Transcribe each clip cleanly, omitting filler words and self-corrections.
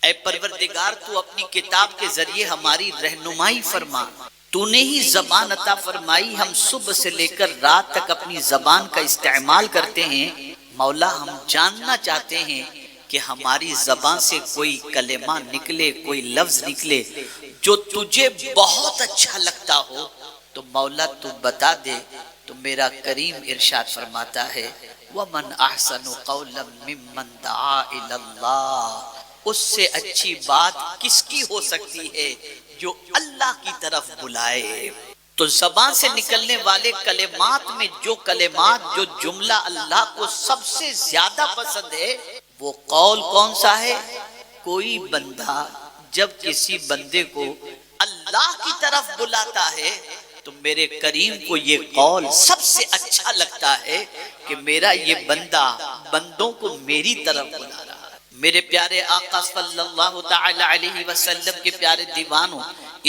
اے پروردگار تو اپنی کتاب کے ذریعے ہماری رہنمائی فرما، تو نے ہی زبان عطا فرمائی، ہم صبح سے لے کر رات تک اپنی زبان کا استعمال کرتے ہیں۔ مولا ہم جاننا چاہتے ہیں کہ ہماری زبان سے کوئی کلمہ نکلے، کوئی لفظ نکلے جو تجھے بہت اچھا لگتا ہو تو مولا تو بتا دے۔ تو میرا کریم ارشاد فرماتا ہے وَمَنْ أَحْسَنُ قَوْلًا مِّمَّنْ دَعَا إِلَى اللَّهِ، اس سے اچھی بات کس کی ہو سکتی ہے جو اللہ کی طرف بلائے۔ تو زبان سے نکلنے والے کلمات میں جو کلمات، جو جملہ اللہ کو سب سے زیادہ پسند ہے وہ قول کون سا ہے؟ کوئی بندہ جب کسی بندے کو اللہ کی طرف بلاتا ہے تو میرے کریم کو یہ قول سب سے اچھا لگتا ہے کہ میرا یہ بندہ بندوں کو میری طرف بلا رہا ہے۔ میرے پیارے آقا صلی اللہ تعالی علیہ وسلم کے پیارے دیوانوں،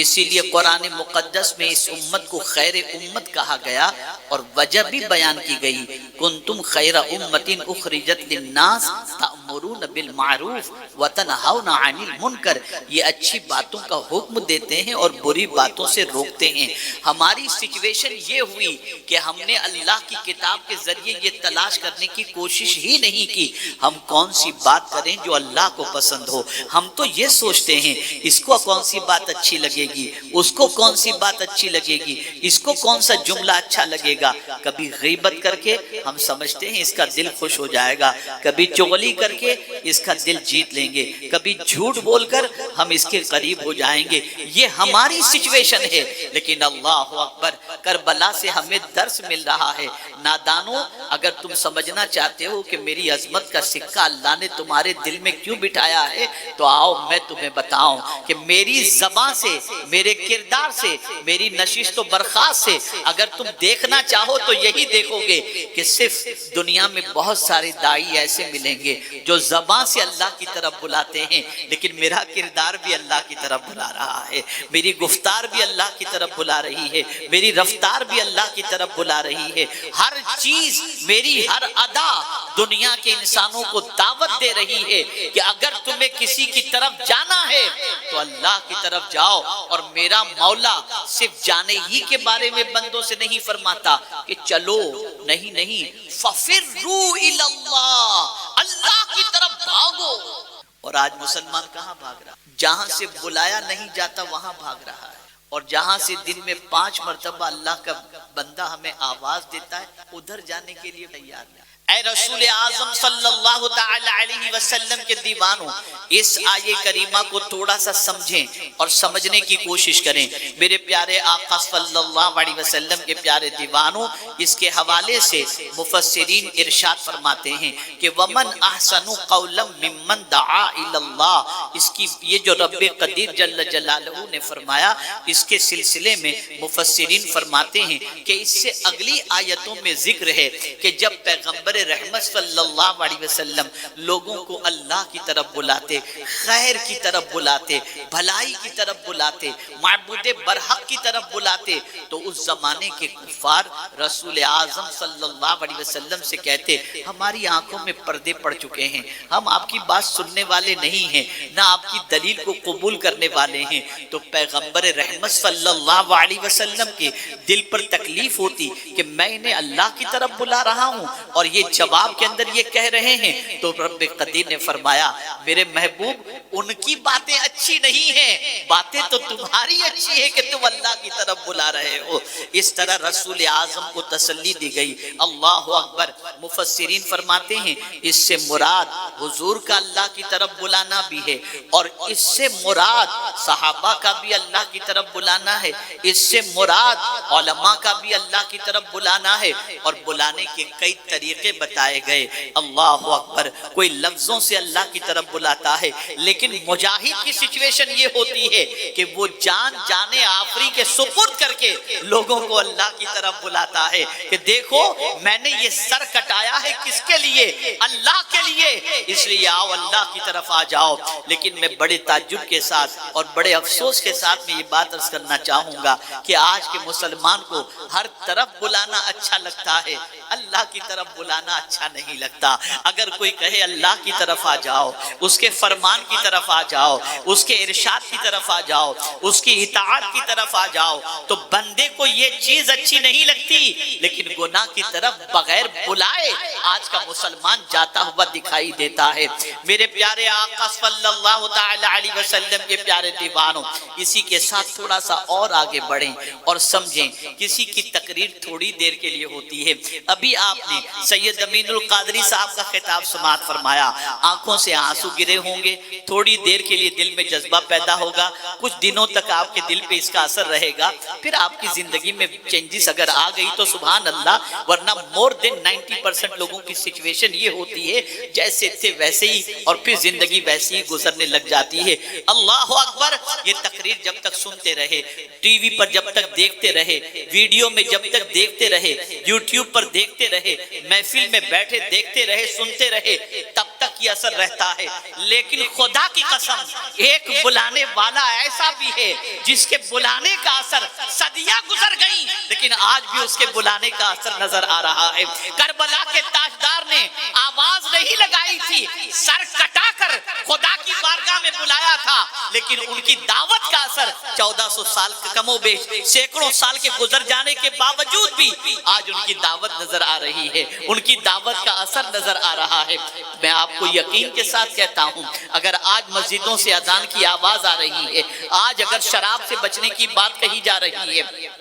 اسی لیے قرآن مقدس میں اس امت کو خیر امت کہا گیا اور وجہ بھی بیان کی گئی، کنتم خیر امت اخرجت للناس تأمرون بالمعروف وتنہون عن المنکر، یہ اچھی باتوں کا حکم دیتے ہیں اور بری باتوں سے روکتے ہیں۔ ہماری سچویشن یہ ہوئی کہ ہم نے اللہ کی کتاب کے ذریعے یہ تلاش کرنے کی کوشش ہی نہیں کی ہم کون سی بات کریں جو اللہ کو پسند ہو۔ ہم تو یہ سوچتے ہیں اس کو کون سی بات اچھی لگے گی، اس کو کون سی بات اچھی لگے گی، اس کو کون سا جملہ اچھا لگے گا۔ کبھی غیبت کر کے ہم سمجھتے ہیں اس کا دل خوش ہو جائے گا، کبھی چغلی کر کے اس کا دل جیت لیں گے، کبھی جھوٹ بول کر ہم اس کے قریب ہو جائیں گے۔ یہ ہماری سچویشن ہے، لیکن اللہ اکبر، کربلا سے ہمیں درس مل رہا ہے۔ نادانوں، اگر تم سمجھنا چاہتے ہو کہ میری عظمت کا سکہ اللہ نے تمہارے دل میں کیوں بٹھایا ہے تو آؤ میں تمہیں بتاؤں کہ میری زبان سے، میرے کردار سے، میری نشست و برخاست سے اگر تم دیکھنا چاہو تو یہی دیکھو گے کہ صرف دنیا میں بہت سارے داعی ایسے ملیں گے جو زبان سے اللہ کی طرف بلاتے ہیں لیکن میرا کردار بھی اللہ کی طرف بلا رہا ہے، میری گفتار بھی اللہ کی طرف بلا رہی ہے، میری رفتار بھی اللہ کی طرف بلا رہی ہے، ہر چیز، میری ہر ادا دنیا کے انسانوں کو دعوت دے رہی ہے کہ اگر تمہیں کسی کی طرف جانا ہے تو اللہ کی طرف جاؤ۔ اور میرا مولا صرف جانے ہی کے بارے میں بندوں سے نہیں فرماتا کہ چلو، نہیں نہیں، فَفِرُّوا إِلَى اللَّهِ، اللہ کی طرف بھاگو۔ اور آج مسلمان کہاں بھاگ رہا؟ جہاں سے بلایا نہیں جاتا وہاں بھاگ رہا ہے، اور جہاں سے دن میں 5 مرتبہ اللہ کا بندہ ہمیں آواز دیتا ہے ادھر جانے کے لیے تیار نہیں۔ اے رسول اعظم صلی اللہ تعالی علیہ وسلم کے دیوانوں، اس آیے کریمہ کو تھوڑا سا سمجھیں اور سمجھنے کی کوشش کریں۔ میرے پیارے آقا صلی اللہ علیہ وسلم کے پیارے دیوانوں، اس کے حوالے سے مفسرین ارشاد فرماتے ہیں کہ وَمَنْ أَحْسَنُ قَوْلًا مِّمَّنْ دَعَا إِلَى اللَّهِ، اس کی یہ جو رب قدیر جل جلالہ نے فرمایا، اس کے سلسلے میں مفسرین فرماتے ہیں کہ اس سے اگلی آیتوں میں ذکر ہے کہ جب پیغمبر رحمت صلی اللہ علیہ وسلم لوگوں کو اللہ کی طرف بلاتے، خیر کی طرف بلاتے، بھلائی کی طرف بلاتے، معبود برحق کی طرف بلاتے، تو اس زمانے کے کفار رسول اعظم صلی اللہ علیہ وسلم سے کہتے ہماری آنکھوں میں پردے پڑ چکے ہیں، ہم آپ کی بات سننے والے نہیں ہیں، نہ آپ کی دلیل کو قبول کرنے والے ہیں۔ تو پیغمبر رحمت صلی اللہ علیہ وسلم کے دل پر تکلیف ہوتی کہ میں انہیں اللہ کی طرف بلا رہا ہوں اور یہ جواب کے اندر یہ کہہ رہے ہیں۔ تو رب قدیر نے فرمایا میرے محبوب ان کی باتیں اچھی نہیں ہیں، باتیں تو تمہاری اچھی ہے کہ تم اللہ کی طرف بلا رہے ہو۔ اس طرح رسول اعظم کو تسلی دی گئی۔ اللہ اکبر، مفسرین فرماتے ہیں اس سے مراد حضور کا اللہ کی طرف بلانا بھی ہے، اور اس سے مراد صحابہ کا بھی اللہ کی طرف بلانا ہے، اس سے مراد علماء کا بھی اللہ کی طرف بلانا ہے، اور بلانے کے کئی طریقے بتائے گئے۔ اللہ اکبر، کوئی لفظوں سے اللہ کی طرف بلاتا ہے، لیکن مجاہد کی سچویشن یہ ہوتی ہے کہ وہ جان جانے آفری کے سپرد کر کے لوگوں کو اللہ کی طرف بلاتا ہے کہ دیکھو میں نے یہ سر کٹایا ہے کس کے لیے؟ اللہ کے لیے، اس لیے آؤ اللہ کی طرف آ جاؤ۔ لیکن میں بڑے تعجب کے ساتھ اور بڑے افسوس کے ساتھ میں یہ بات عرض کرنا چاہوں گا کہ آج کے مسلمان کو ہر طرف بلانا اچھا لگتا ہے، اللہ کی طرف بلانا بلانا اچھا نہیں لگتا. اگر کوئی کہے اللہ کی طرف آ جاؤ، اس کے فرمان کی طرف آ جاؤ، اس کے ارشاد کی طرف آ جاؤ، اس کی اطاعت کی طرف آ جاؤ، تو بندے کو یہ چیز اچھی نہیں لگتی. لیکن گناہ کی طرف بغیر بلائے آج کا مسلمان جاتا ہوا دکھائی دیتا ہے. میرے پیارے آقا صلی اللہ تعالی علیہ وسلم کے پیارے دیوانوں، اسی کے ساتھ تھوڑا سا اور آگے بڑھیں اور سمجھیں. کسی کی تقریر تھوڑی دیر کے لیے ہوتی ہے. ابھی آپ نے سید امین القادری صاحب کا خطاب سماعت فرمایا. آنکھوں سے آنسو گرے ہوں گے، تھوڑی دیر کے لیے دل میں جذبہ پیدا ہوگا، کچھ دنوں تک آپ کے دل پہ اس کا اثر رہے گا، پھر آپ کی زندگی میں چینجز اگر آ گئی تو سبحان اللہ، ورنہ مور دین 90% لوگوں کی سچویشن یہ ہوتی ہے جیسے تھے ویسے ہی، اور پھر زندگی ویسے ہی گزرنے لگ جاتی ہے. اللہ اکبر. یہ تقریر جب تک سنتے رہے، ٹی وی پر جب تک دیکھتے رہے، ویڈیو میں جب تک دیکھتے رہے، یوٹیوب پر دیکھتے رہے، محفل میں بیٹھے دیکھتے رہے، سنتے رہے، تب تک یہ اثر رہتا ہے. لیکن خدا کی قسم ایک بلانے والا ایسا بھی ہے جس کے بلانے کا اثر صدیاں گزر گئی لیکن آج بھی اس کے بلانے کا اثر نظر آ رہا ہے. کربلا کے تاجدار نے آواز نہیں لگائی تھی، سر کٹا کر خدا کی بارگاہ میں بلایا تھا، لیکن ان کی دعوت کا اثر 1400 سال کم و بیش سینکڑوں سال کے گزر جانے کے باوجود بھی آج ان کی دعوت نظر آ رہی ہے، ان کی دعوت کا اثر نظر آ رہا ہے. میں آپ کو یقین کے ساتھ کہتا ہوں، اگر آج مسجدوں سے اذان کی آواز آ رہی ہے، آج اگر شراب سے بچنے کی بات کہی جا رہی ہے،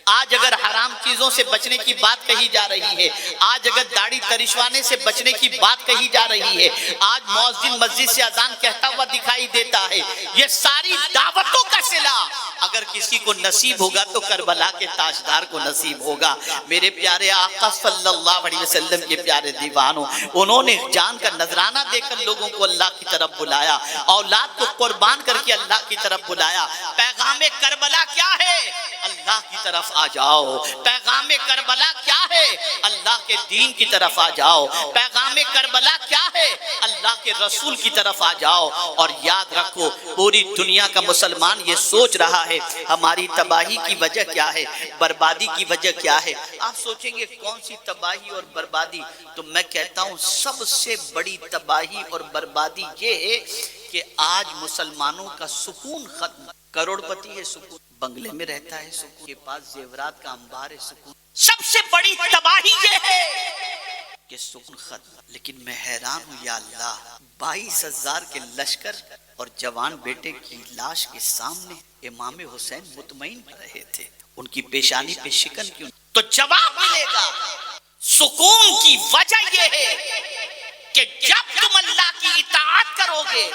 آج اگر حرام چیزوں سے بچنے کی بات کہی جا رہی ہے، آج اگر داڑھی ترشوانے سے بچنے کی بات کہی جا رہی ہے، آج مؤذن مسجد سے اذان کہتا ہوا دکھائی دیتا ہے، یہ ساری دعوتوں کا صلہ اگر کسی کو نصیب ہوگا تو کربلا کے تاجدار کو نصیب ہوگا. میرے پیارے آقا صلی اللہ علیہ وسلم کے پیارے دیوانوں، انہوں نے جان کا نذرانہ دے کر لوگوں کو اللہ کی طرف بلایا، اولاد کو قربان کر کے اللہ کی طرف بلایا. پیغام کربلا کیا ہے؟ اللہ کی طرف آ جاؤ. پیغام کربلا کیا ہے؟ اللہ کے دین کی طرف آ جاؤ. پیغام کربلا کیا ہے؟ اللہ کے رسول کی طرف آ جاؤ. اور یاد رکھو، پوری دنیا کا مسلمان یہ سوچ رہا ہے ہماری تباہی کی وجہ کیا ہے، بربادی کی وجہ کیا ہے. آپ سوچیں گے کون سی تباہی اور بربادی؟ تو میں کہتا ہوں سب سے بڑی تباہی اور بربادی یہ ہے کہ آج مسلمانوں کا سکون ختم. کروڑ پتی ہے سکون، بنگلے میں رہتا ہے سکون، کے پاس زیورات کا انبار ہے سکون. سب سے بڑی تباہی یہ ہے کہ سکون ختم. لیکن میں حیران ہوں یا اللہ، 22,000 کے لشکر اور جوان بیٹے کی لاش کے سامنے امام حسین مطمئن رہے تھے، ان کی پیشانی پہ شکن کیوں؟ تو جواب ملے گا. سکون کی وجہ یہ ہے کہ جب تم اللہ کی اطاعت کرو گے،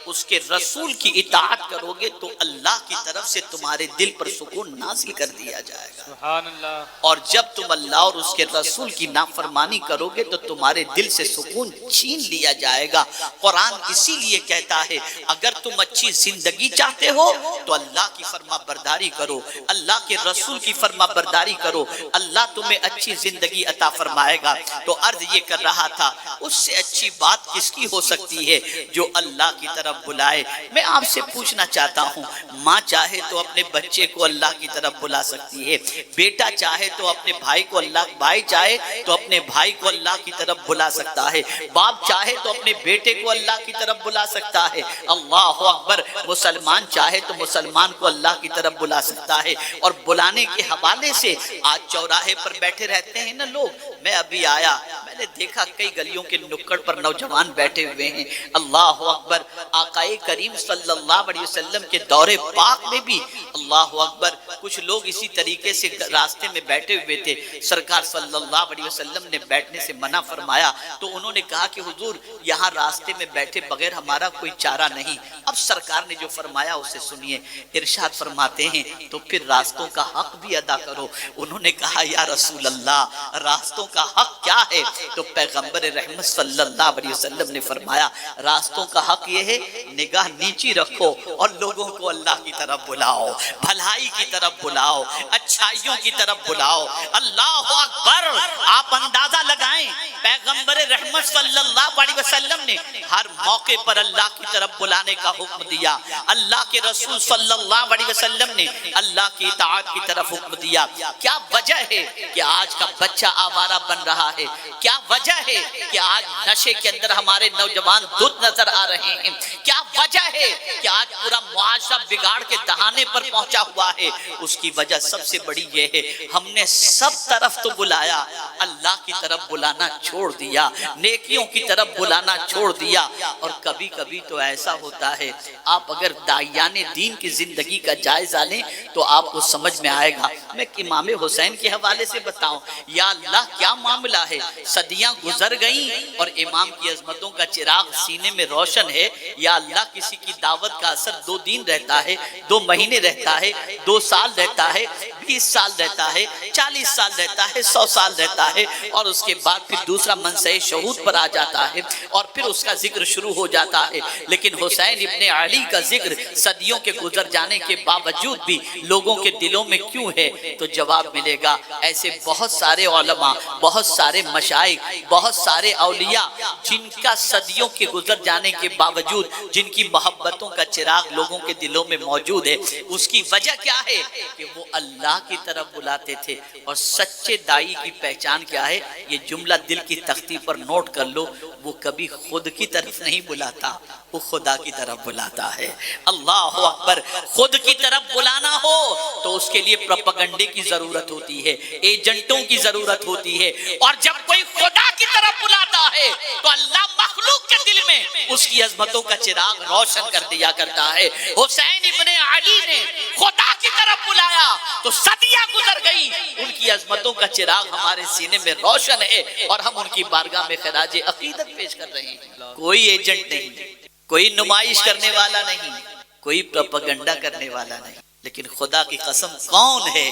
اس کے رسول کی اطاعت کرو گے، تو اللہ کی طرف سے تمہارے دل پر سکون نازل کر دیا جائے گا. سبحان اللہ. اور جب تم اللہ اور اس کے رسول کی نافرمانی کرو گے تو تمہارے دل سے سکون چھین لیا جائے گا. قرآن اسی لیے کہتا ہے اگر تم اچھی زندگی چاہتے ہو تو اللہ کی فرما برداری کرو، اللہ کے رسول کی فرما برداری کرو، اللہ تمہیں اچھی زندگی عطا فرمائے گا. تو عرض یہ کر رہا تھا، اس سے اچھی بات کس کی ہو سکتی ہے جو اللہ کی طرف بلائے. میں آپ سے پوچھنا چاہتا ہوں، ماں چاہے تو اپنے بچے کو اللہ کی طرف بلا سکتی ہے، بیٹا چاہے تو اپنے بھائی کو اللہ، بھائی چاہے تو اپنے بھائی کو اللہ کی طرف بلا سکتا ہے، باپ چاہے تو اپنے بیٹے کو اللہ کی طرف بلا سکتا ہے. اللہ اکبر. مسلمان چاہے تو مسلمان کو اللہ کی طرف بلا سکتا ہے. اور بلانے کے حوالے سے آج چوراہے پر بیٹھے رہتے ہیں نا لوگ. میں ابھی آیا، میں نے دیکھا کئی گلیوں کے نکڑ پر نوجوان بیٹھے ہوئے ہیں. اللہ اکبر. آقائے کریم صلی اللہ علیہ وسلم کے دور پاک میں بھی اللہ اکبر کچھ لوگ اسی طریقے سے راستے میں بیٹھے ہوئے تھے. سرکار صلی اللہ علیہ وسلم نے بیٹھنے سے منع فرمایا تو انہوں نے کہا کہ حضور یہاں راستے میں بیٹھے بغیر ہمارا کوئی چارہ نہیں. اب سرکار نے جو فرمایا اسے سنیے. ارشاد فرماتے ہیں تو پھر راستوں کا حق بھی ادا کرو. انہوں نے کہا یا رسول اللہ راستوں کا حق کیا ہے؟ تو پیغمبر رحمت صلی اللہ علیہ وسلم نے فرمایا راستوں کا حق یہ ہے نگاہ نیچی رکھو اور لوگوں کو اللہ کی طرف بلاؤ، بھلائی کی طرف بلاؤ، اچھائیوں کی طرف بلاؤ۔ اللہ اکبر! آپ اندازہ لگائیں، پیغمبر رحمت صلی اللہ علیہ وسلم نے ہر موقع پر اللہ کی طرف بلانے کا حکم دیا۔ اللہ کے رسول صلی اللہ علیہ وسلم نے اللہ کی اطاعت کی طرف حکم دیا۔ کیا وجہ ہے کہ آج کا بچہ آوارہ بن رہا ہے؟ کیا وجہ ہے کہ آج نشے کے اندر ہمارے نوجوان دھت نظر آ رہے ہیں؟ کیا وجہ ہے کہ آج پورا معاشرہ بگاڑ کے دہانے پر پہنچا ہوا ہے؟ اس کی وجہ سب سے بڑی یہ ہے، ہم نے سب طرف تو بلایا، اللہ کی طرف بلانا چھوڑ دیا، نیکیوں کی طرف بلانا چھوڑ دیا۔ اور کبھی کبھی تو ایسا ہوتا ہے، آپ اگر داعیان دین کی زندگی کا جائزہ لیں تو آپ کو سمجھ میں آئے گا۔ میں امام حسین کے حوالے سے بتاؤں، یا اللہ کیا معاملہ ہے، صدیاں گزر گئیں اور امام کی عظمتوں کا چراغ سینے میں روشن ہے۔ یا اللہ کسی کی دعوت کا اثر 2 دن رہتا ہے، 2 مہینے رہتا ہے، 2 سال رہتا ہے، 20 سال رہتا ہے، 40 سال رہتا ہے، 100 سال رہتا ہے، اور اس کے بعد پھر دوسرا منصع شہود پر آ جاتا ہے اور پھر اس کا ذکر شروع ہو جاتا ہے۔ لیکن حسین ابن علی کا ذکر صدیوں کے گزر جانے کے باوجود بھی لوگوں کے دلوں میں کیوں ہے؟ تو جواب ملے گا، ایسے بہت سارے علماء، بہت سارے مشائخ، بہت سارے اولیاء جن کا صدیوں کے گزر جانے کے باوجود جن کی محبتوں کا چراغ لوگوں کے دلوں میں موجود ہے۔ اس کی وجہ کیا ہے؟ کہ وہ اللہ کی طرف بلاتے تھے۔ اور سچے دائی کی پہچان کیا ہے؟ یہ جملہ دل کی تختی پر نوٹ کر لو، وہ کبھی خود کی طرف نہیں بلاتا، وہ خدا کی طرف بلاتا ہے۔ اللہ اکبر! خود کی طرف بلانا ہو تو اس کے لیے پروپیگنڈے کی ضرورت ہوتی ہے، ایجنٹوں کی ضرورت ہوتی ہے، اور جب کوئی خدا کی طرف بلاتا ہے تو اللہ مخلوق کے دل میں اس کی عظمتوں کا چراغ روشن کر دیا کرتا ہے۔ حسین ابن علی نے خدا کی طرف بلایا تو صدیاں گزر گئی، ان کی عظمتوں کا چراغ ہمارے سینے میں روشن ہے اور ہم ان کی بارگاہ میں خراج عقیدت پیش کر رہے ہیں۔ کوئی ایجنٹ نہیں، کوئی نمائش کرنے والا نہیں، کوئی پروپیگنڈا کرنے والا نہیں، لیکن خدا کی قسم کون ہے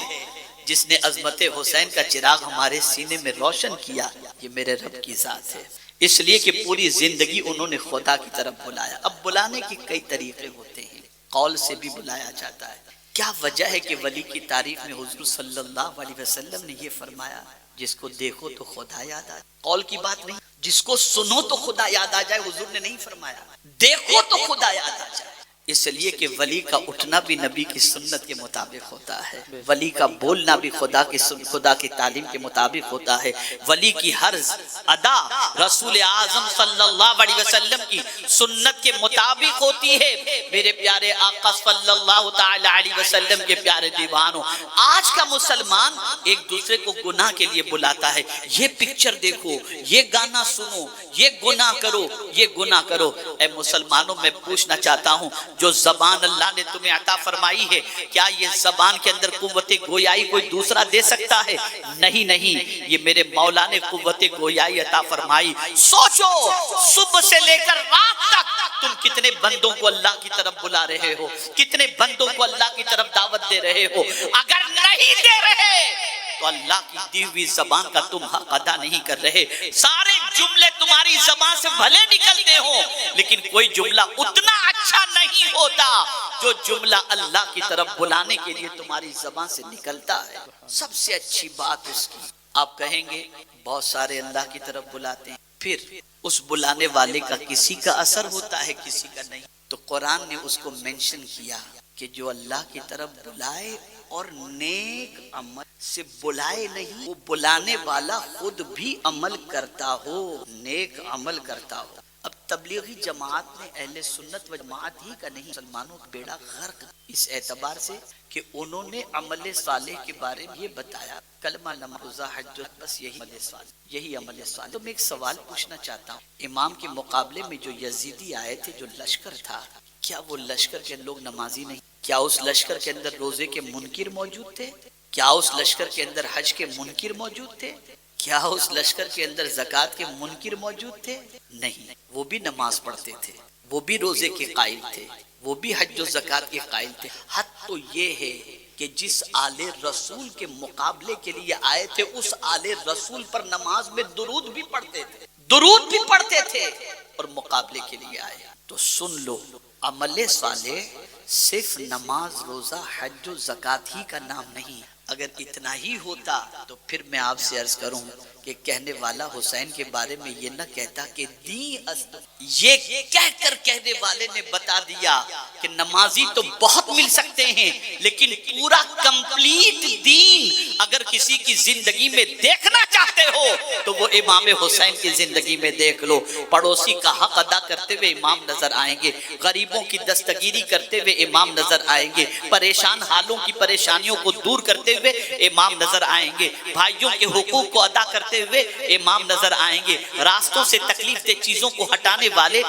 جس نے عظمت حسین کا چراغ ہمارے سینے میں روشن کیا؟ یہ میرے رب کی ذات ہے۔ اس لیے کہ پوری زندگی انہوں نے خدا کی طرف بلایا۔ اب بلانے کی کئی طریقے ہوتے ہیں، قول سے بھی بلایا جاتا ہے۔ کیا وجہ ہے کہ ولی کی تعریف میں حضور صلی اللہ علیہ وسلم نے یہ فرمایا، جس کو دیکھو تو خدا یاد آ جائے؟ قول کی بات نہیں، جس کو سنو تو خدا یاد آ جائے، حضور نے نہیں فرمایا دیکھو تو خدا یاد آ جائے۔ اس لیے کہ ولی کا اٹھنا بھی نبی کی سنت کے مطابق ہوتا ہے، ولی کا بولنا بھی خدا کی تعلیم کے مطابق ہوتا ہے، ولی کی ہر ادا رسول اعظم صلی اللہ علیہ وسلم کی سنت کے مطابق ہوتی ہے۔ میرے پیارے آقا صلی اللہ تعالی علیہ وسلم کے پیارے دیوانوں، آج کا مسلمان ایک دوسرے کو گناہ کے لیے بلاتا ہے، یہ پکچر دیکھو، یہ گانا سنو، یہ گناہ کرو، یہ گناہ کرو۔ اے مسلمانوں، میں پوچھنا چاہتا ہوں، جو زبان اللہ نے تمہیں عطا فرمائی ہے، کیا یہ زبان کے اندر قوت گویائی کوئی دوسرا دے سکتا ہے؟ نہیں نہیں، یہ میرے مولا نے قوت گویائی عطا فرمائی۔ سوچو، صبح سے لے کر رات تک تم کتنے بندوں کو اللہ کی طرف بلا رہے ہو، کتنے بندوں کو اللہ کی طرف دعوت دے رہے ہو۔ اگر نہیں دے رہے تو اللہ کی دی ہوئی زبان کا تم حق ادا نہیں کر رہے۔ سارے جملے تمہاری زبان سے بھلے نکلتے ہوں، لیکن کوئی جملہ اتنا اچھا نہیں ہوتا جو جملہ اللہ کی طرف بلانے کے لیے تمہاری زبان سے نکلتا ہے۔ سب سے اچھی بات اس کی، آپ کہیں گے بہت سارے اللہ کی طرف بلاتے ہیں، پھر اس بلانے والے کا کسی کا اثر ہوتا ہے، کسی کا نہیں۔ تو قرآن نے اس کو مینشن کیا کہ جو اللہ کی طرف بلائے اور نیک عمل سے بلائے نہیں، وہ بلانے والا خود بھی عمل کرتا ہو، نیک عمل کرتا ہو۔ اب تبلیغی جماعت نے اہل سنت و جماعت ہی کا نہیں، مسلمانوں کا بیڑا غرق اس اعتبار سے کہ انہوں نے عمل صالح کے بارے میں یہ بتایا، کلمہ نماز حج، بس یہی عمل صالح، یہی عمل صالح۔ تو میں ایک سوال پوچھنا چاہتا ہوں، امام کے مقابلے میں جو یزیدی آئے تھے، جو لشکر تھا، کیا وہ لشکر کے لوگ نمازی نہیں؟ کیا اس لشکر کے اندر روزے کے منکر موجود تھے؟ کیا اس لشکر کے اندر حج کے منکر موجود تھے؟ کیا اس لشکر کے اندر زکوٰۃ کے منکر موجود تھے؟ نہیں، وہ بھی نماز پڑھتے تھے، وہ بھی روزے کے قائل تھے، وہ بھی حج و زکوٰۃ کے قائل تھے۔ حد تو یہ ہے کہ جس آل رسول کے مقابلے کے لیے آئے تھے، اس آل رسول پر نماز میں درود بھی پڑھتے تھے، درود بھی پڑھتے تھے اور مقابلے کے لیے آئے۔ تو سن لو، عمل صالح صرف نماز، روزہ، حج و زکوٰۃ ہی کا نام نہیں۔ اگر اتنا ہی ہوتا تو پھر میں آپ سے عرض کروں کہ کہنے والا حسین کے بارے میں یہ نہ کہتا کہ دین است، یہ کہہ کر کہنے والے نے بتا دیا کہ نمازی تو بہت مل سکتے ہیں لیکن پورا کمپلیٹ دین اگر کسی کی زندگی میں دیکھنا چاہتے ہو تو وہ امام حسین کی زندگی میں دیکھ لو۔ پڑوسی کا حق ادا کرتے ہوئے امام نظر آئیں گے، غریبوں کی دستگیری کرتے ہوئے امام نظر آئیں گے، پریشان حالوں کی پریشانیوں کو دور کرتے ہوئے امام نظر آئیں گے، بھائیوں کے حقوق کو ادا کرتے ہوئے امام نظر آئیں گے، راستوں سے تکلیف دہ چیزوں کو ہٹانے والے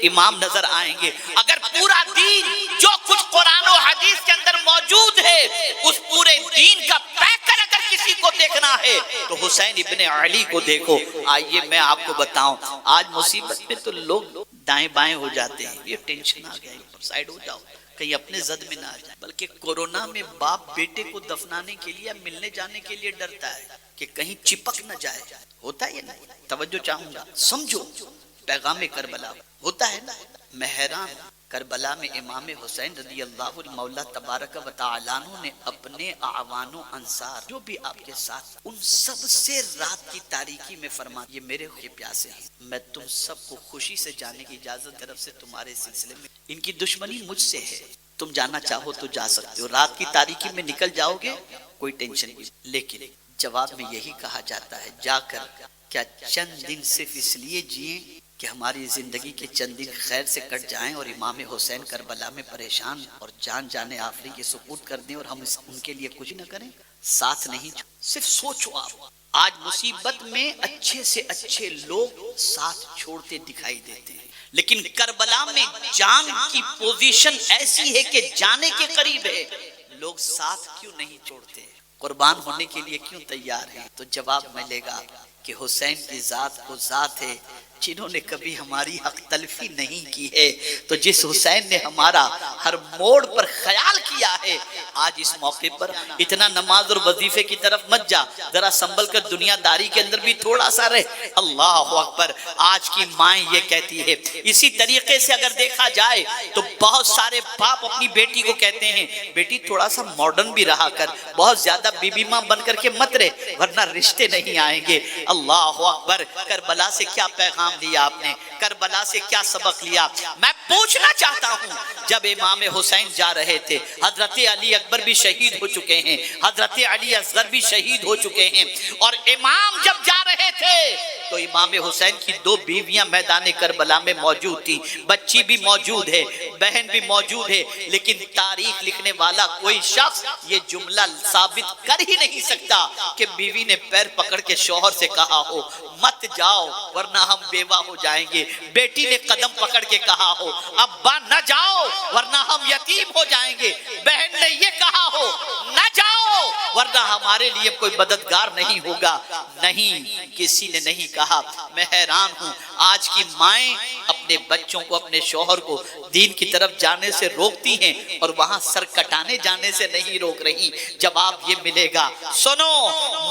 امام نظر آئیں گے۔ اگر پورا دین جو کچھ قرآن و حدیث کے اندر موجود ہے اس پورے دین کا پیکر اگر کسی کو دیکھنا ہے تو حسین ابن علی کو دیکھو۔ آئیے میں آپ کو بتاؤں، آج مصیبت میں تو لوگ دائیں بائیں ہو جاتے ہیں، یہ ٹینشن آ گیا، اوپر سائڈ ہو جاؤ کہیں اپنے زد میں نہ آ جائے۔ بلکہ کورونا میں باپ بیٹے کو دفنانے کے لیے ملنے جانے کے لیے ڈرتا ہے کہ کہیں چپک نہ جائے۔ ہوتا ہے نا؟ توجہ چاہوں گا، سمجھو پیغام کربلا ہوتا ہے نا۔ میں حیران، کربلا میں امام حسین رضی اللہ مولا تبارک و تعالیٰ نے اپنے اعوان و انصار جو بھی آپ کے ساتھ ان سب سے رات کی تاریکی میں فرما، یہ میرے پیاسے ہیں، میں تم سب کو خوشی سے جانے کی اجازت طرف سے تمہارے سلسلے میں، ان کی دشمنی مجھ سے ہے، تم جانا چاہو تو جا سکتے ہو، رات کی تاریکی میں نکل جاؤ گے کوئی ٹینشن نہیں۔ لیکن جواب میں یہی کہا جاتا ہے، جا کر کیا چند دن صرف اس لیے جئیں کہ ہماری زندگی کے چند دن خیر سے کٹ جائیں اور امام حسین کربلا میں پریشان اور جان جانے آفری کے سپورٹ کر دیں اور ہم ان کے لیے کچھ نہ کریں؟ ساتھ نہیں، صرف سوچو آپ، آج مصیبت میں اچھے سے اچھے لوگ ساتھ چھوڑتے دکھائی دیتے ہیں، لیکن کربلا میں جان کی پوزیشن ایسی ہے کہ جانے کے قریب ہے، لوگ ساتھ کیوں نہیں چھوڑتے، قربان ہونے کے لیے کیوں تیار ہیں؟ تو جواب ملے گا کہ حسین کی ذات وہ ذات ہے جنہوں نے کبھی ہماری حق تلفی نہیں کی ہے، تو جس حسین نے ہمارا ہر موڑ پر خیال کیا ہے، آج اس موقع پر اتنا نماز اور وظیفے کی طرف مت جا، ذرا سنبھل کر دنیا داری کے اندر بھی تھوڑا سا رہے۔ اللہ اکبر، آج کی مائیں یہ کہتی ہے۔ اسی طریقے سے اگر دیکھا جائے تو بہت سارے باپ اپنی بیٹی کو کہتے ہیں، بیٹی تھوڑا سا ماڈرن بھی رہا کر، بہت زیادہ بی بی ماں بن کر کے مت رہے ورنہ رشتے نہیں آئیں گے۔ اللہ اکبر، کربلا سے کیا پیغام لیا آپ نے، کربلا سے کیا سبق لیا؟ میں پوچھنا چاہتا ہوں، جب امام حسین جا رہے تھے، حضرت علی اکبر بھی شہید ہو چکے ہیں، حضرت علی اصغر بھی شہید ہو چکے ہیں، اور امام جب جا رہے تھے تو امام حسین کی دو بیویاں میدان کربلا میں موجود تھی، بچی بھی موجود ہے، بہن بھی موجود ہے، لیکن تاریخ لکھنے والا کوئی شخص یہ جملہ ثابت کر ہی نہیں سکتا کہ بیوی نے پیر پکڑ کے شوہر سے کہا ہو مت جاؤ ورنہ ہم بیوہ ہو جائیں گے، بیٹی نے قدم پکڑ کے کہا ہو ابا نہ جاؤ ورنہ ہم یتیم ہو جائیں گے، بہن نے یہ کہا ہو نہ جاؤ ورنہ ہمارے لیے کوئی مددگار نہیں ہوگا، نہیں کسی نے نہیں کہا۔ میں حیران ہوں، آج کی مائیں اپنے بچوں کو، اپنے شوہر کو دین کی طرف جانے سے روکتی ہیں اور وہاں سر کٹانے جانے سے نہیں روک رہی۔ جواب یہ ملے گا، سنو،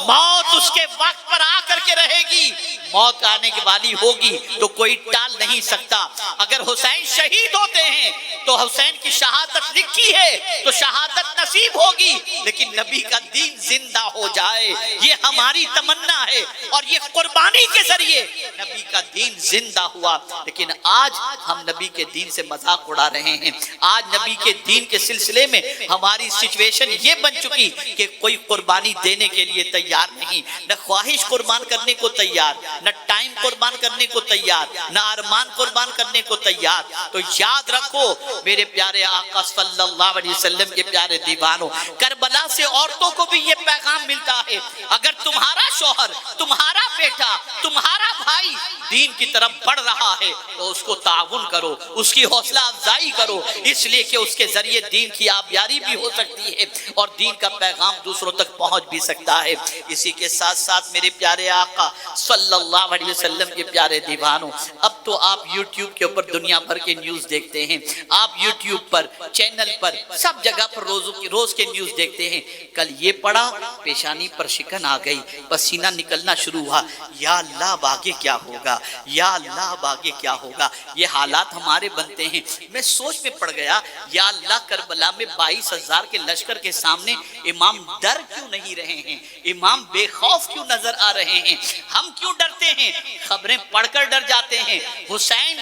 موت اس کے وقت پر آ کر کے رہے گی، موت آنے کی والی ہوگی تو کوئی ٹال نہیں سکتا۔ اگر حسین شہید ہوتے ہیں تو حسین کی شہادت لکھی ہے تو شہادت نصیب ہوگی، لیکن نبی کا دین زندہ ہو جائے یہ ہماری تمنا ہے، اور یہ قربانی کے ذریعے نبی کا دین زندہ ہوا۔ لیکن آج ہم نبی کے دین سے مذاق اڑا رہے ہیں، آج نبی کے دین کے سلسلے میں ہماری سچویشن یہ بن چکی کہ کوئی قربانی دینے کے لیے تیار نہیں، نہ خواہش قربان کرنے کو تیار، نہ ٹائم قربان کرنے کو تیار، نہ ارمان قربان کرنے کو تیار۔ تو یاد رکھو میرے پیارے آقا صلی اللہ علیہ وسلم کے پیارے دیوانوں، کربلا سے عورتوں کو بھی یہ پیغام ملتا ہے، اگر تمہارا شوہر، تمہارا بیٹا، تمہارا بھائی دین کی طرف بڑھ رہا ہے تو اس کو تعاون کرو، اس کی حوصلہ افزائی کرو، اس لیے کہ اس کے ذریعے دین کی آبیاری بھی ہو سکتی ہے اور دین کا پیغام دوسروں تک پہنچ بھی سکتا ہے۔ اسی کے ساتھ ساتھ میرے پیارے آقا صلی اللہ علیہ وسلم کے پیارے دیوانوں، اب تو آپ یوٹیوب کے اوپر دنیا بھر کے نیوز دیکھتے ہیں، آپ یوٹیوب پر چینل پر سب جگہ پر روز کے نیوز دیکھتے ہیں. کل یہ پڑا پیشانی پر شکن آ گئی, پسینہ نکلنا شروع ہوا, یا اللہ اب آگے کیا ہوگا, یا اللہ اب آگے کیا ہوگا. یہ حالات ہمارے بنتے ہیں. میں سوچ میں پڑ گیا, یا اللہ کربلا میں 22,000 کے لشکر کے سامنے امام ڈر کیوں نہیں رہے ہیں, امام بے خوف کیوں نظر آ رہے ہیں, ہم کیوں ڈرتے ہیں؟ خبریں پڑھ کر ڈر جاتے ہیں, حسین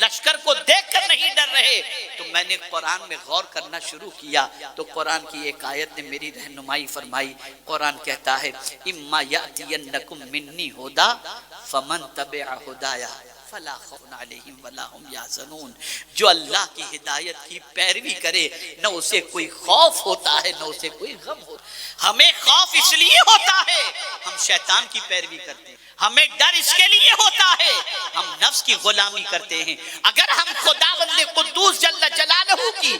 لشکر کو دیکھ کر نہیں ڈر رہے. تو میں نے قرآن میں غور کرنا شروع کیا تو قرآن کی ایک آیت نے میری رہنمائی فرمائی. قرآن کہتا ہے اما یاتینکم منی ہدی فمن تبع ہدایا فلا خوف علیہم ولا هم یحزنون. جو اللہ کی ہدایت کی پیروی کرے نہ اسے کوئی خوف ہوتا ہے نہ اسے کوئی غم ہوتا. ہمیں خوف اس لیے ہوتا ہے ہم شیطان کی پیروی کرتے ہیں, ہمیں ڈر اس کے لیے ہوتا ہے ہم نفس کی غلامی کرتے ہیں. اگر ہم خداوند قدوس جل جلالہ کی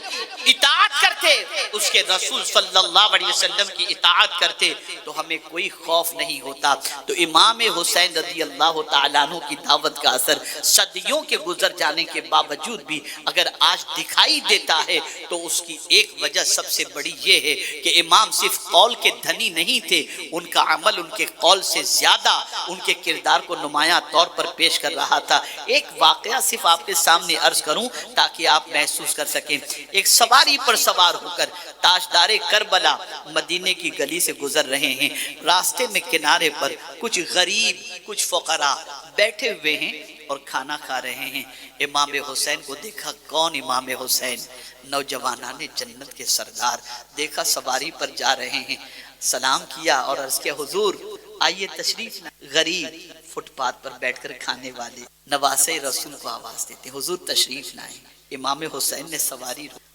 اطاعت کرتے, اس کے رسول صلی اللہ علیہ وسلم کی اطاعت کرتے تو ہمیں کوئی خوف نہیں ہوتا. تو امام حسین رضی اللہ تعالیٰ عنہ کی دعوت کا اثر صدیوں کے گزر جانے کے باوجود بھی اگر آج دکھائی دیتا ہے تو اس کی ایک وجہ سب سے بڑی یہ ہے کہ امام صرف قول کے دھنی نہیں تھے, ان کا عمل ان کے قول سے زیادہ ان کے کردار کو نمایاں طور پر پیش کر رہا تھا. ایک واقعہ صرف آپ کے سامنے عرض کروں تاکہ آپ محسوس کر سکیں. ایک سواری پر سوار ہو کر تاجدار کربلا مدینے کی گلی سے گزر رہے ہیں. راستے میں کنارے پر کچھ غریب کچھ فقراء بیٹھے ہوئے ہیں اور کھانا کھا رہے ہیں. امام حسین کو دیکھا, کون امام حسین؟ نوجوانان جنت کے سردار. دیکھا سواری پر جا رہے ہیں, سلام کیا اور عرض کیا حضور آئیے تشریف. غریب فٹ پاتھ پر بیٹھ کر کھانے والے نواسے رسول کو آواز دیتے حضور تشریف لائیں. امام حسین نے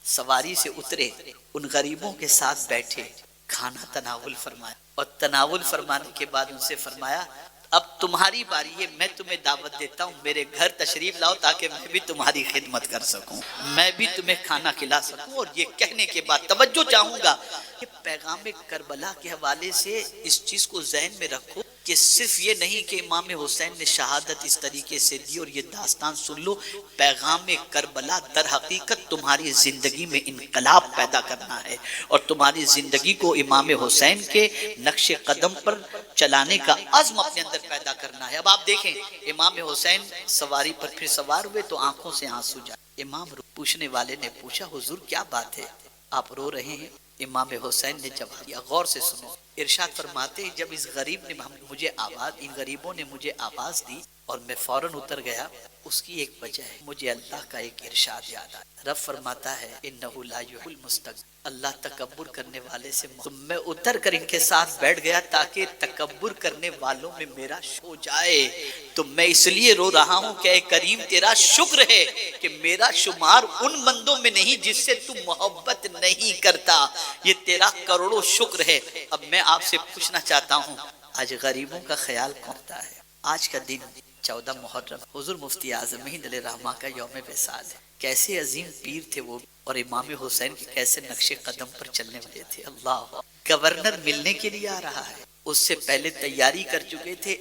سواری سے اترے, ان غریبوں کے ساتھ بیٹھے, کھانا تناول فرمایا اور تناول فرمانے کے بعد ان سے فرمایا اب تمہاری باری ہے, میں تمہیں دعوت دیتا ہوں میرے گھر تشریف لاؤ تاکہ میں بھی تمہاری خدمت کر سکوں, میں بھی تمہیں کھانا کھلا سکوں. اور یہ کہنے کے بعد توجہ چاہوں گا کہ پیغام کربلا کے حوالے سے اس چیز کو ذہن میں رکھو کہ صرف یہ نہیں کہ امام حسین نے شہادت اس طریقے سے دی اور یہ داستان سن لو. پیغام کربلا در حقیقت تمہاری زندگی میں انقلاب پیدا کرنا ہے اور تمہاری زندگی کو امام حسین کے نقش قدم پر چلانے کا عزم اپنے اندر پیدا کرنا ہے. اب آپ دیکھیں امام حسین سواری پر پھر سوار ہوئے تو آنکھوں سے آنسو جائے. امام پوچھنے والے نے پوچھا حضور کیا بات ہے, آپ رو رہے ہیں؟ امام حسین نے جواب دیا, غور سے سنو. ارشاد فرماتے ہیں جب اس غریب نے ان غریبوں نے مجھے آواز دی اور میں فوراً اتر گیا, اس کی ایک وجہ ہے, مجھے اللہ کا ایک ارشاد یاد آیا. رب فرماتا ہے انہ لا یحب المستکبرین, اللہ تکبر کرنے والے سے میں اتر کر ان کے ساتھ بیٹھ گیا تاکہ تکبر کرنے والوں میں میرا ہو جائے. تو میں اس لیے رو رہا ہوں کہ اے کریم تیرا شکر ہے کہ میرا شمار ان بندوں میں نہیں جس سے تو محبت نہیں کرتا, یہ تیرا کروڑوں شکر ہے. اب میں آپ سے پوچھنا چاہتا ہوں آج غریبوں کا خیال کون کرتا ہے؟ آج کا دن 14 محرم حضور مفتی اعظم ہند علیہ رحمہ کا یوم وصال ہے. کیسے عظیم پیر تھے وہ, اور امام حسین کے کیسے نقش قدم پر چلنے والے تھے. اللہ, گورنر ملنے کے لیے آ رہا ہے, اس سے پہلے تیاری کر چکے تھے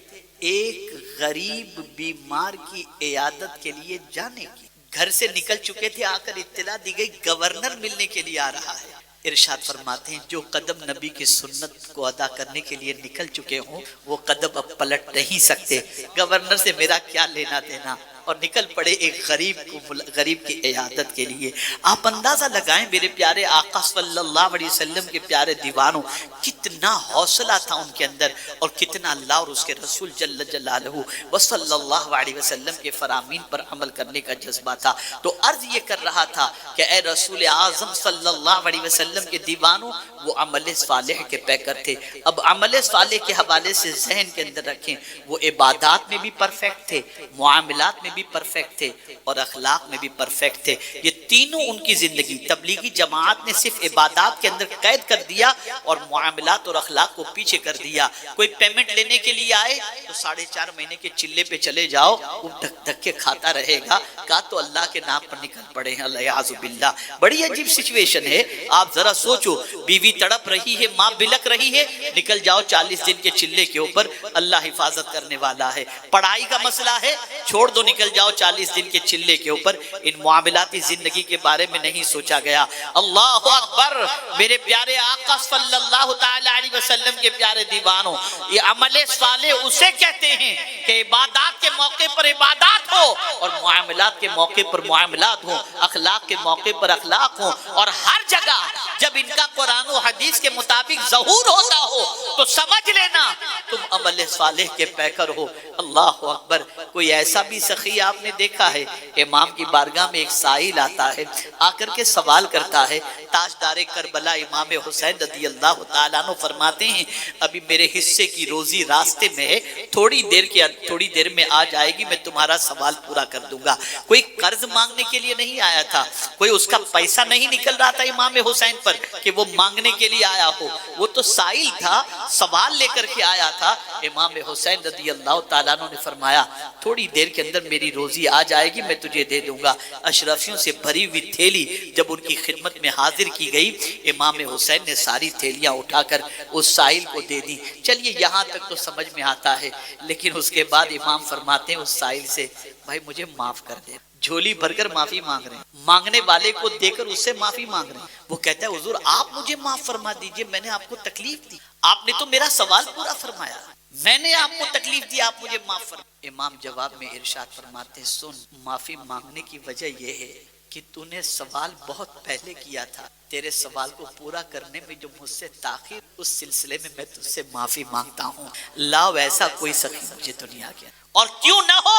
ایک غریب بیمار کی عیادت کے لیے جانے کی. گھر سے نکل چکے تھے, آ کر اطلاع دی گئی گورنر ملنے کے لیے آ رہا ہے. ارشاد فرماتے ہیں جو قدم نبی کی سنت کو ادا کرنے کے لیے نکل چکے ہوں وہ قدم اب پلٹ نہیں سکتے. گورنر سے میرا کیا لینا دینا, اور نکل پڑے ایک غریب کی عیادت کے لیے. آپ اندازہ لگائیں میرے پیارے آقا صلی اللہ علیہ وسلم کے پیارے دیوانوں, کتنا حوصلہ تھا ان کے اندر اور کتنا اللہ اور اس کے رسول جل جلالہ و صلی اللہ علیہ وسلم کے فرامین پر عمل کرنے کا جذبہ تھا. تو عرض یہ کر رہا تھا کہ اے رسول اعظم صلی اللہ علیہ وسلم کے دیوانوں, وہ عمل صالح کے پیکر تھے. اب عمل صالح کے حوالے سے ذہن کے اندر رکھیں, وہ عبادات میں بھی پرفیکٹ تھے, معاملات میں بھی پرفیکٹ تھے اور اخلاق میں بھی پرفیکٹ تھے. یہ تینوں ان کی زندگی. تبلیغی جماعت نے صرف عبادات کے اندر قید کر دیا اور معاملات اور اخلاق کو پیچھے کر دیا. کوئی پیمنٹ لینے کے لیے آئے تو 4.5 مہینے کے چلے پہ چلے جاؤ, وہ دھکے کھاتا رہے گا, کا تو اللہ کے نام پر نکل پڑے ہیں. الیاذ باللہ, بڑی عجیب سچویشن ہے. آپ ذرا سوچو, بیوی تڑپ رہی ہے, ماں بلک رہی ہے, نکل جاؤ 40 دن کے چلے کے اوپر, اللہ حفاظت کرنے والا ہے. پڑھائی کا مسئلہ ہے, چھوڑ دو, نکل جاؤ 40 دن کے چلے کے اوپر. ان معاملاتی زندگی زندگی کے بارے میں نہیں سوچا گیا۔ اللہ اکبر، میرے پیارے آقا صلی اللہ تعالی علیہ وسلم کے پیارے دیوانوں، یہ عمل صالح اسے کہتے ہیں کہ عبادات کے موقع پر عبادات ہو اور معاملات کے موقع پر معاملات ہو، اخلاق کے موقع پر اخلاق ہو، اور ہر جگہ جب ان کا قرآن و حدیث کے مطابق ظہور ہوتا ہو تو سمجھ لینا تم عمل صالح کے پیکر ہو۔ اللہ اکبر، کوئی ایسا بھی سخی آپ نے دیکھا ہے؟ امام کی بارگاہ میں ایک سائل آتا ہے، آ کر کے سوال کرتا ہے، تاجدار کربلا امام حسین رضی اللہ تعالیٰ عنہ فرماتے ہیں ابھی میرے حصے کی روزی راستے میں ہے، تھوڑی دیر میں آ جائے گی، میں تمہارا سوال پورا کر دوں گا۔ کوئی قرض مانگنے کے لیے نہیں آیا تھا، کوئی اس کا پیسہ نہیں نکل رہا تھا امام حسین پر کہ وہ مانگنے کے لیے آیا ہو، وہ تو سائل تھا، سوال لے کر کے آیا تھا۔ امام حسین رضی اللہ تعالیٰ عنہ نے فرمایا تھوڑی دیر کے اندر میری روزی آ جائے گی، میں تجھے دے دوں گا۔ اشرفیوں سے بھری ہوئی تھیلی جب ان کی خدمت میں حاضر کی گئی، امام حسین نے ساری تھیلیاں اٹھا کر اس سائل کو دے دی۔ چلیے یہاں تک تو سمجھ میں آتا ہے، لیکن اس کے بعد امام فرماتے ہیں اس سائل سے، بھائی مجھے معاف کر دے۔ جھولی بھر کر معافی مانگ رہے ہیں، مانگنے والے کو دے کر اس سے معافی مانگ رہے ہیں۔ وہ کہتا ہے حضور آپ مجھے معاف فرما دیجئے، میں نے آپ کو تکلیف دی، آپ نے تو میرا سوال پورا فرمایا، میں نے آپ کو تکلیف دی، آپ مجھے معاف فرما۔ امام جواب میں ارشاد فرماتے ہیں سن، معافی مانگنے کی وجہ یہ ہے کہ تو نے سوال بہت پہلے کیا تھا، تیرے سوال کو پورا کرنے میں جو مجھ سے تاخیر، اس سلسلے میں میں تجھ سے معافی مانگتا ہوں۔ لاؤ ایسا کوئی سخی مجھے دنیا کے، اور کیوں نہ ہو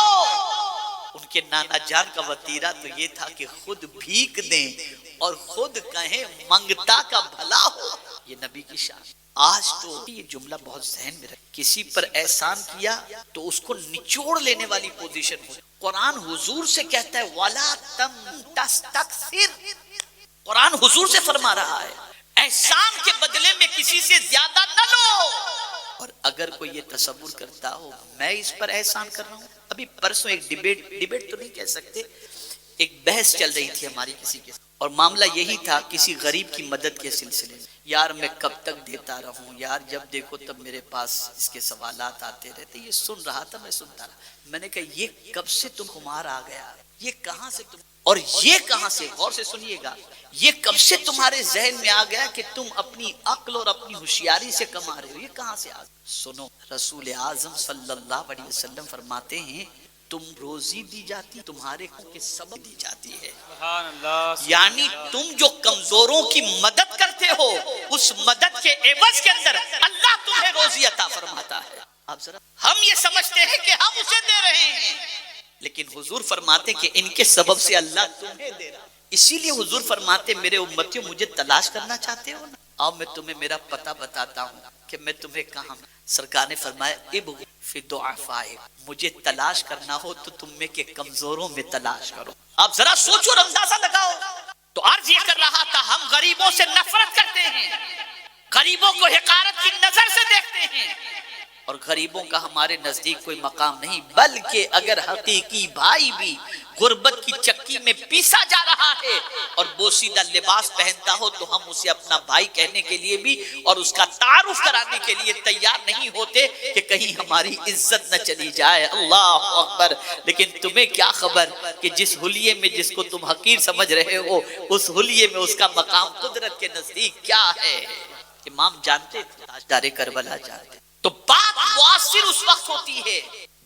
ان کے نانا جان کا وطیرہ تو یہ تھا کہ خود بھیک دیں اور خود کہیں منگتا کا بھلا ہو، یہ نبی کی شان۔ آج تو یہ جملہ بہت ذہن میں رکھ، کسی پر احسان کیا تو اس کو نچوڑ لینے والی پوزیشن ہو۔ قرآن حضور سے کہتا ہے وَلَا تَسْتَكْثِرْ، قرآن حضور سے فرما رہا ہے احسان کے بدلے میں کسی سے زیادہ نہ لو۔ اور اگر کوئی یہ تصور کرتا ہو میں اس پر احسان کر رہا ہوں، ابھی پرسوں ایک ڈیبیٹ تو نہیں کہہ سکتے، ایک بحث چل رہی تھی ہماری کسی کے، اور معاملہ یہی تھا کسی غریب کی مدد کے سلسلے میں، یار میں کب تک دیتا رہوں یار، جب دیکھو تب میرے پاس اس کے سوالات آتے رہتے۔ یہ سن رہا تھا، میں سنتا رہا، میں نے کہا یہ کب سے تم خمار آ گیا، یہ کہاں سے تم، اور یہ کہاں سے، غور سے سنیے گا، یہ کب سے تمہارے ذہن میں آ گیا کہ تم اپنی عقل اور اپنی ہوشیاری سے کما رہے ہو، یہ کہاں سے آ گیا؟ سنو، رسول اعظم صلی اللہ علیہ وسلم فرماتے ہیں تم روزی دی جاتی تمہارے کے سبب دی جاتی ہے، یعنی تم جو کمزوروں کی مدد کرتے ہو اس مدد کے عوض کے اندر اللہ تمہیں روزی عطا فرماتا ہے۔ آپ ذرا، ہم یہ سمجھتے ہیں کہ ہم اسے دے رہے ہیں، لیکن حضور فرماتے کہ ان کے سبب سے اللہ تمہیں دے رہا ہے۔ اسی لیے حضور فرماتے میرے امتیوں مجھے تلاش کرنا چاہتے ہو نا، آؤ میں تمہیں میرا پتہ بتاتا ہوں کہ میں تمہیں کہاں۔ سرکار نے فرمایا ابغ فی الضعفاء، مجھے تلاش کرنا ہو تو تم میں کے کمزوروں میں تلاش کرو۔ آپ ذرا سوچو اور اندازہ لگاؤ۔ تو عرض یہ کر رہا تھا ہم غریبوں سے نفرت کرتے ہیں، غریبوں کو حقارت کی نظر سے دیکھتے ہیں، اور غریبوں کا ہمارے نزدیک کوئی مقام نہیں، بلکہ اگر حقیقی بھائی بھی غربت کی چکی میں پیسا جا رہا ہے اور بوسیدہ لباس پہنتا ہو تو ہم اسے اپنا بھائی کہنے کے لیے بھی اور اس کا تعارف کرانے کے لیے تیار نہیں ہوتے کہ کہیں ہماری عزت نہ چلی جائے۔ اللہ اکبر۔ لیکن تمہیں کیا خبر کہ جس حلیے میں جس کو تم حقیر سمجھ رہے ہو اس حلیے میں اس کا مقام قدرت کے نزدیک کیا ہے۔ امام جانتے تھے، تاجدار کربلا جانتے، تو بات مؤثر اس وقت ہوتی ہے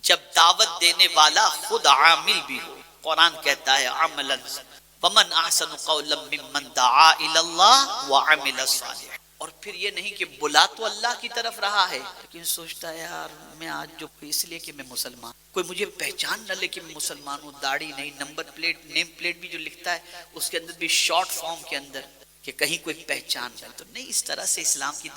جب دعوت دینے والا خود عامل بھی ہو۔ قرآن کہتا ہے عملا ومن احسن قولا ممن دعا الی اللہ وعمل صالحا، اور پھر یہ نہیں کہ بلا تو اللہ کی طرف رہا ہے لیکن سوچتا ہے یار میں آج جو اس لیے کہ میں مسلمان، کوئی مجھے پہچان نہ لے کہ میں مسلمان ہوں، داڑھی نہیں، نمبر پلیٹ، نیم پلیٹ بھی جو لکھتا ہے اس کے اندر بھی شارٹ فارم کے اندر کہ کہیں کوئی پہچان جائے۔ تو نہیں، اس طرح سے اسلام کی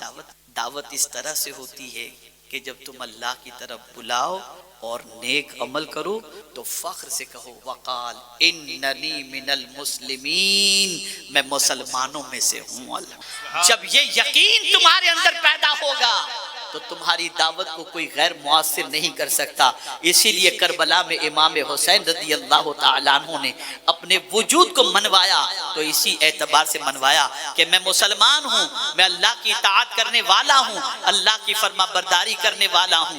دعوت اس طرح سے ہوتی ہے کہ جب تم اللہ کی طرف بلاؤ اور نیک عمل کرو تو فخر سے کہو وقال اننی من المسلمین، میں مسلمانوں میں سے ہوں۔ جب یہ یقین تمہارے اندر پیدا ہوگا تو تمہاری دعوت کو کوئی غیر مؤثر نہیں کر سکتا۔ اسی لیے کربلا میں امام حسین رضی اللہ تعالیٰ عنہ نے اپنے وجود کو منوایا تو اسی اعتبار سے منوایا کہ میں مسلمان ہوں، میں اللہ کی اطاعت کرنے والا ہوں، اللہ کی فرما برداری کرنے والا ہوں۔